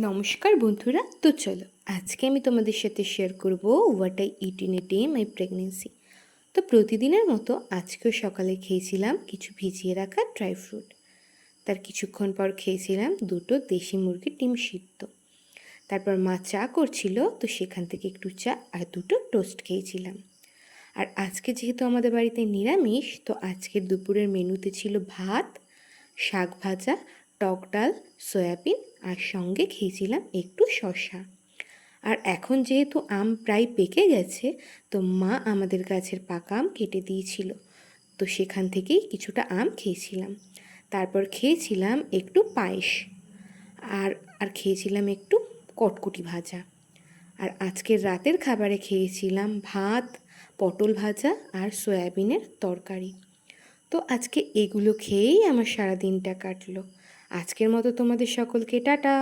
নমস্কার বন্ধুরা, তো চলো আজকে আমি তোমাদের সাথে শেয়ার করব what I it in a day my pregnancy. তো প্রতিদিনের মতো আজকেও সকালে খেয়েছিলাম কিছু ভিজিয়ে রাখা ড্রাই ফ্রুট। তার কিছুক্ষণ পর খেয়েছিলাম দুটো দেশি মুরগির ডিম সিদ্ধ। তারপর মা চা করছিল, তো সেখান থেকে একটু চা আর দুটো টোস্ট খেয়েছিলাম। আর আজকে যেহেতু আমাদের বাড়িতে নিরামিষ, তো আজকের দুপুরের মেনুতে ছিল ভাত, শাক ভাজা, টক ডাল, সয়াবিন আর সঙ্গে খেয়েছিলাম একটু শসা। আর এখন যেহেতু আম প্রায় পেকে গেছে, তো মা আমাদের গাছের পাকা আম কেটে দিয়েছিল, তো সেখান থেকেই কিছুটা আম খেয়েছিলাম। তারপর খেয়েছিলাম একটু পায়েস আর আর খেয়েছিলাম একটু কটকটি ভাজা। আর আজকের রাতের খাবারে খেয়েছিলাম ভাত, পটল ভাজা আর সয়াবিনের তরকারি। তো আজকে এগুলো খেয়েই আমার সারা দিনটা কাটলো। আজকের মতো তোমাদের সকলকে টাটা।